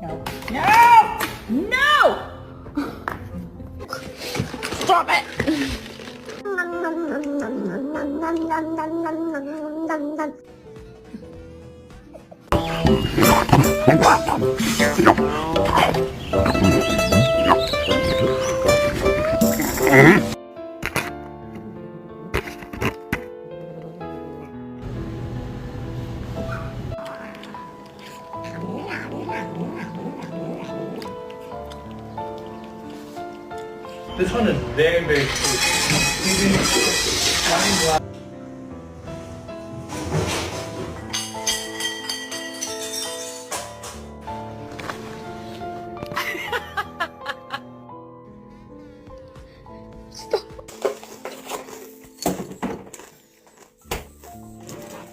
No. No! No! Stop it! This one is very, very sweet.